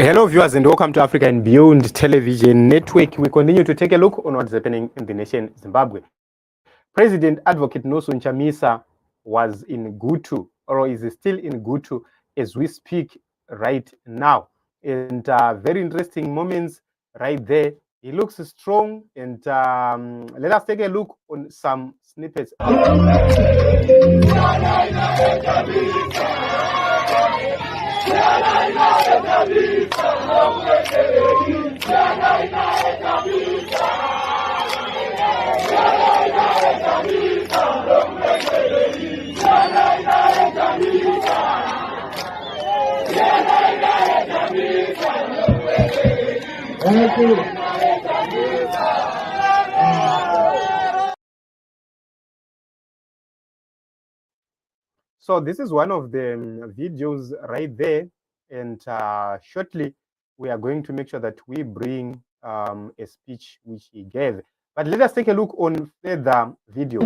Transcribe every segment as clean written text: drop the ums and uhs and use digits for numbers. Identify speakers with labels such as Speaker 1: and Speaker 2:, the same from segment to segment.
Speaker 1: Hello viewers and welcome to Africa and Beyond Television Network. We continue to take a look on what's happening in the nation Zimbabwe. President Advocate Chamisa was in Gutu, or is still in Gutu as we speak right now. And very interesting moments right there. He looks strong, and let us take a look on some snippets. So this is one of the videos right there, and shortly we are going to make sure that we bring a speech which he gave. But let us take a look on further video.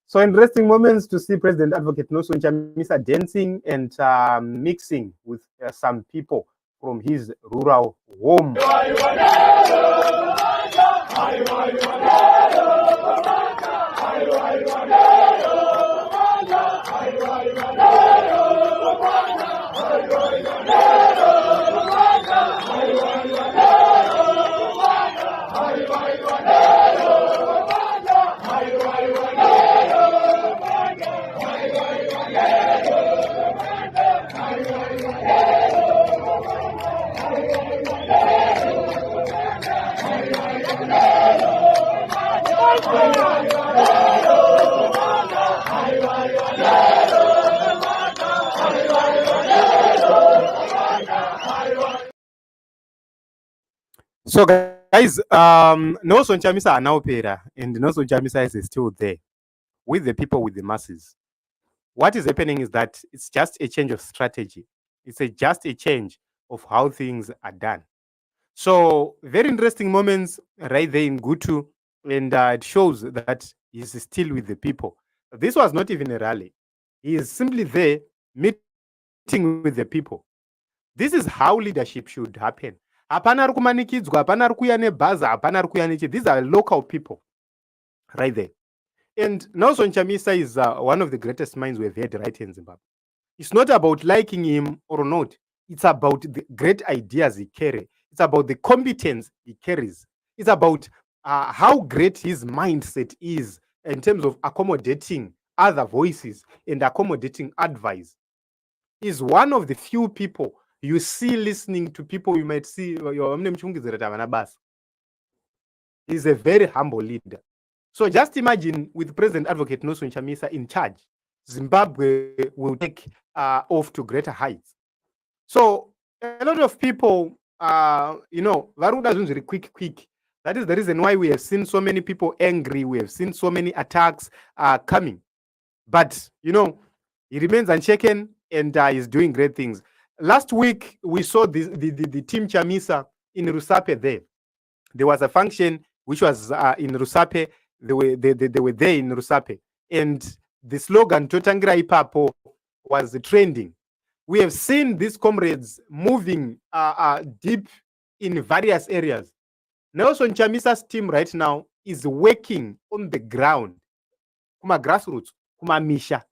Speaker 1: So interesting moments to see President Advocate Chamisa dancing and mixing with some people from his rural home. So guys, Nelson Chamisa anaopera, and Nelson Chamisa is still there with the people, with the masses. What is happening is that it's just a change of strategy. It's just a change of how things are done. So very interesting moments right there in Gutu, and it shows that he's still with the people. This was not even a rally. He is simply there meeting with the people. This is how leadership should happen. Hapana kumanikidzwa, hapana kuya nebhaza, hapana kuya nechi. These are local people right there. And Nelson Chamisa is one of the greatest minds we've had right here in Zimbabwe. It's not about liking him or not. It's about the great ideas he carries. It's about the competence he carries. It's about how great his mindset is in terms of accommodating other voices and accommodating advice. He's one of the few people you see listening to people you might see. He's a very humble leader. So just imagine with President Advocate Nelson Chamisa in charge, Zimbabwe will take off to greater heights. So a lot of people, Varuda is very quick. That is the reason why we have seen so many people angry. We have seen so many attacks coming. But, he remains unshaken and is doing great things. Last week, we saw the team Chamisa in Rusape there. There was a function which was in Rusape. They were there in Rusape. And the slogan, Totangira Ipapo, was trending. We have seen these comrades moving deep in various areas. Nelson Chamisa's team right now is working on the ground. Kuma grassroots, kuma misha.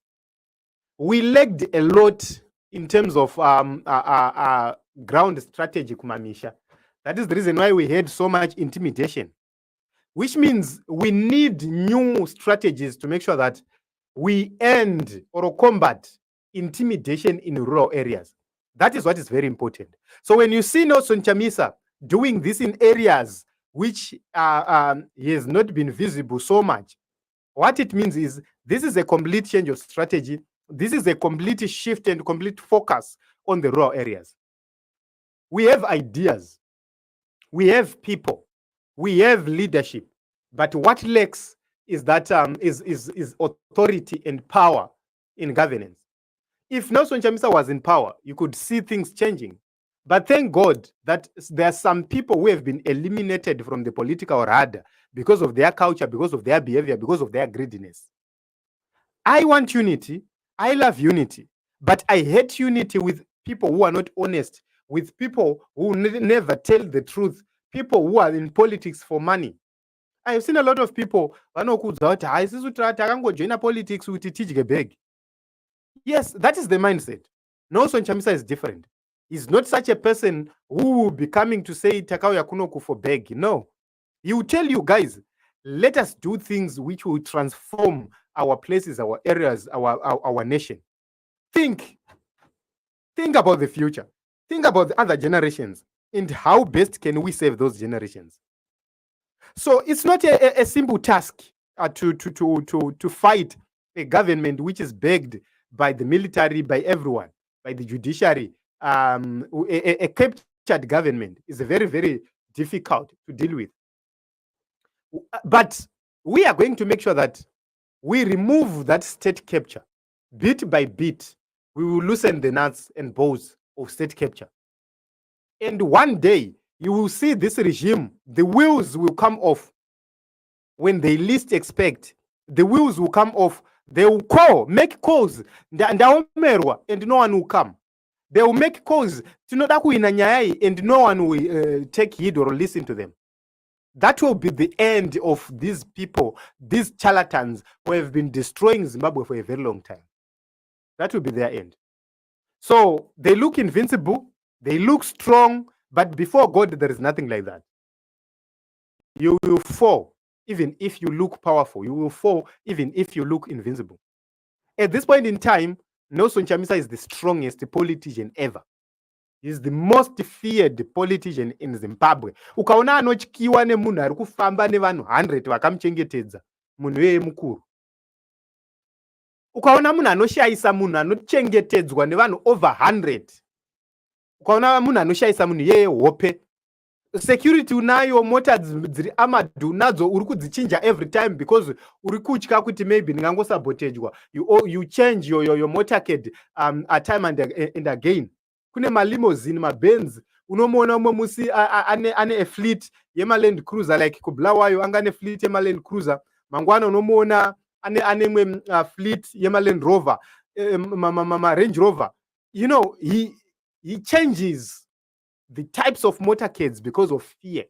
Speaker 1: We lagged a lot in terms of ground strategy, kuma misha. That is the reason why we had so much intimidation, which means we need new strategies to make sure that we end or combat intimidation in rural areas. That is what is very important. So when you see Nelson Chamisa doing this in areas which he has not been visible so much. What it means is this is a complete change of strategy. This is a complete shift and complete focus on the rural areas. We have ideas, we have people, we have leadership, but what lacks is that is authority and power in governance. If Nelson Chamisa was in power, you could see things changing. But thank God that there are some people who have been eliminated from the political radar because of their culture, because of their behavior, because of their greediness. I want unity. I love unity. But I hate unity with people who are not honest, with people who never tell the truth, people who are in politics for money. I have seen a lot of people vanokudza kuti haisisu takangojoina politics kuti tidye bag. Yes, that is the mindset. Nelson Chamisa is different. He's not such a person who will be coming to say takauya kunoku for beg. No. He will tell you guys, let us do things which will transform our places, our areas, our nation. Think about the future. Think about the other generations and how best can we save those generations. So it's not a simple task to fight a government which is begged by the military, by everyone, by the judiciary. A captured government is very, very difficult to deal with. But we are going to make sure that we remove that state capture. Bit by bit, we will loosen the nuts and bolts of state capture. And one day, you will see this regime, the wheels will come off. When they least expect, the wheels will come off. They will make calls, and no one will come. They will make calls, and no one will take heed or listen to them. That will be the end of these people, these charlatans who have been destroying Zimbabwe for a very long time. That will be their end. So they look invincible, they look strong, but before God, there is nothing like that. You will fall even if you look powerful. You will fall even if you look invincible. At this point in time, Nelson Chamisa is the strongest politician ever. He's the most feared politician in Zimbabwe. Ukaona anotyiwa nemunhu ari kufamba nevanhu 100 vakamuchengetedza, munhu weye mukuru. Ukaona munhu anoshayisa munhu anochengetedzwa nevanhu over 100. Ukaona munhu anoshayisa munhu yeye hope. Security unayo, mota dziri armored unadzo, uri kudzichinja every time because uri kutya kuti maybe ndingangosabotejwa. You change your motorcade time and again. Kune malimousine, mabenz, unomuona umwe musi ane a fleet yema Land Cruiser, like kubulawayo anga ne fleet yema Land Cruiser, mangwana unomuona ane mwe fleet yema Land Rover, Range Rover. You know, he changes the types of motorcades because of fear.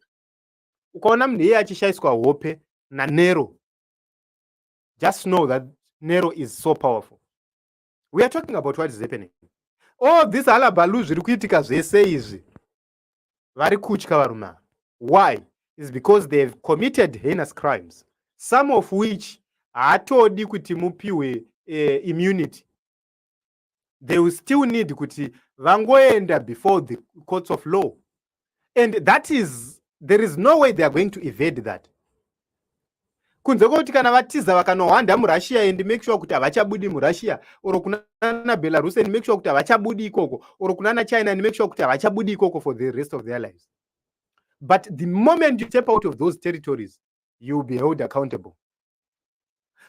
Speaker 1: Ukaona mnhu yeye achishayiswa hope na Nero, just know that Nero is so powerful. We are talking about what is happening. Oh, this alabalu zviri kuitika zvese izvi vari kutya varume. Why? Is because they have committed heinous crimes, some of which haatodi kuti mupiwe immunity. They will still need kuti vangoenda before the courts of law, and there is no way they are going to evade that. Kunze kuti kana vatiza vakanohwanda muRussia and make sure kuti havachabudi muRussia, or kunana Belarus and make sure kuti havachabudi ikoko, or kunana China and make sure kuti havachabudi ikoko for the rest of their lives. But the moment you step out of those territories, you will be held accountable.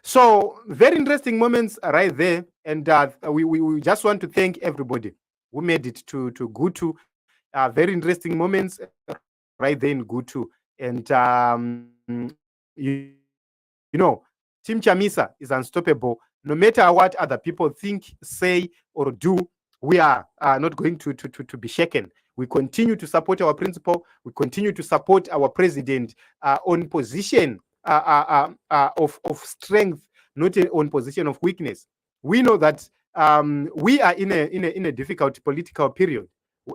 Speaker 1: So very interesting moments right there, and we just want to thank everybody who made it to Gutu. Very interesting moments right there in Gutu, and you know, Team Chamisa is unstoppable. No matter what other people think, say, or do, we are not going to be shaken. We continue to support our principal. We continue to support our president on position of strength, not on position of weakness. We know that we are in a difficult political period,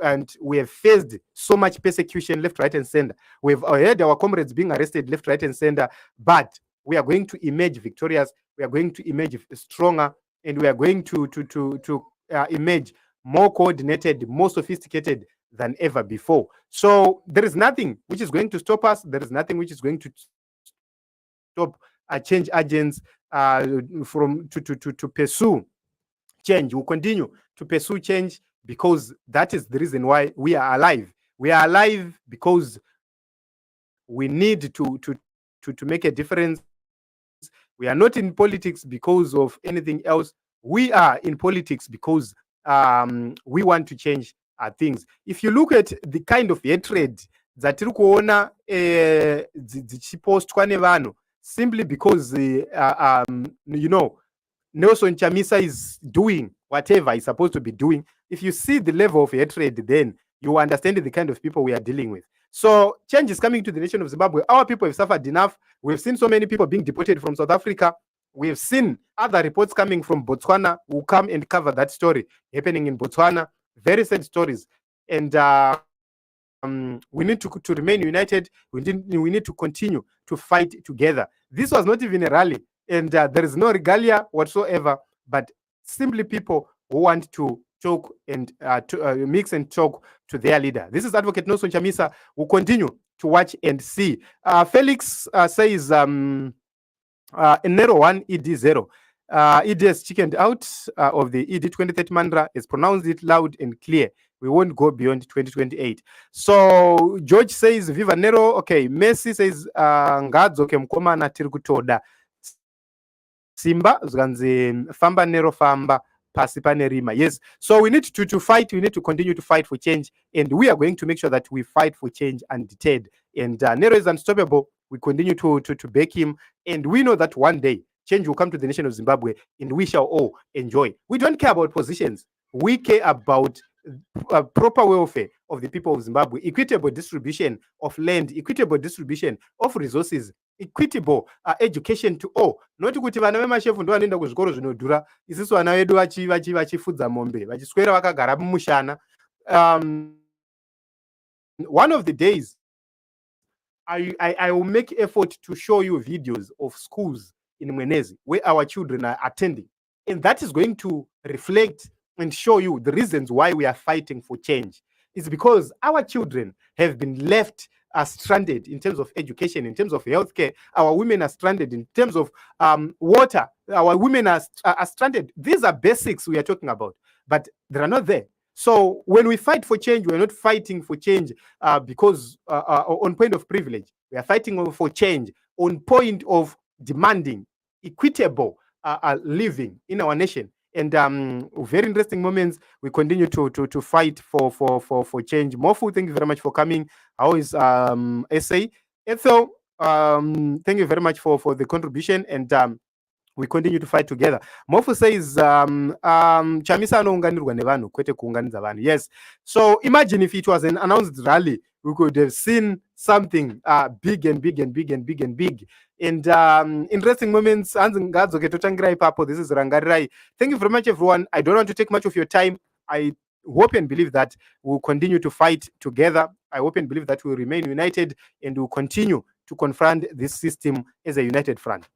Speaker 1: and we have faced so much persecution left, right, and center. We've heard our comrades being arrested left, right, and center, but we are going to emerge victorious. We are going to emerge stronger, and we are going to emerge more coordinated, more sophisticated than ever before. So there is nothing which is going to stop us. There is nothing which is going to stop change agents from to pursue change. We'll continue to pursue change because that is the reason why we are alive. We are alive because we need to make a difference. We are not in politics because of anything else. We are in politics because we want to change things. If you look at the kind of hatred dzatiri kuona dzichipostwa nevanhu simply because Nelson Chamisa is doing whatever he's supposed to be doing. If you see the level of hatred, then you understand the kind of people we are dealing with. So change is coming to the nation of Zimbabwe. Our people have suffered enough. We've seen so many people being deported from South Africa. We've seen other reports coming from Botswana. We'll come and cover that story happening in Botswana. Very sad stories. And we need to remain united. We need to continue to fight together. This was not even a rally. And there is no regalia whatsoever, but simply people who want to talk and mix and talk to their leader. This is Advocate Nelson Chamisa. We'll continue to watch and see. Felix says Nero 1 ED 0. ED has chickened out of the ED 2030 mantra, has pronounced it loud and clear. We won't go beyond 2028. So George says Viva Nero. Okay, Messi says Ngadzoke mkomana tiri kutoda. Simba zganze famba Nero famba pasi pane rima. Yes, so we need to fight. We need to continue to fight for change, and we are going to make sure that we fight for change undeterred. And Nero is unstoppable. We continue to back him, and we know that one day change will come to the nation of Zimbabwe, and we shall all enjoy. We don't care about positions. We care about proper welfare of the people of Zimbabwe, equitable distribution of land, equitable distribution of resources, equitable education to all. Not kuti vana vemashefu ndo vanoenda kuzvikoro zvinodhura, isisu vana vedu vachifudza mombe vachiswera vakagara mumushana. One of the days I will make effort to show you videos of schools in Mwenezi where our children are attending, and that is going to reflect and show you the reasons why we are fighting for change. It's because our children have been left stranded in terms of education, in terms of healthcare. Our women are stranded in terms of water. Our women are stranded. These are basics we are talking about, but they are not there. So when we fight for change, we're not fighting for change because on point of privilege. We are fighting for change on point of demanding equitable living in our nation. And very interesting moments. We continue to fight for change. Mofu, thank you very much for coming. How is essay? Ethel, thank you very much for the contribution, and we continue to fight together. Mofu says Chamisa anounganirwa nevanhu kwete kuunganidza vanhu. Yes. So imagine if it was an announced rally, we could have seen something big and big and big and big and big. And interesting moments. This is Rangarirai. Thank you very much, everyone. I don't want to take much of your time. I hope and believe that we'll continue to fight together. I hope and believe that we'll remain united and we'll continue to confront this system as a united front.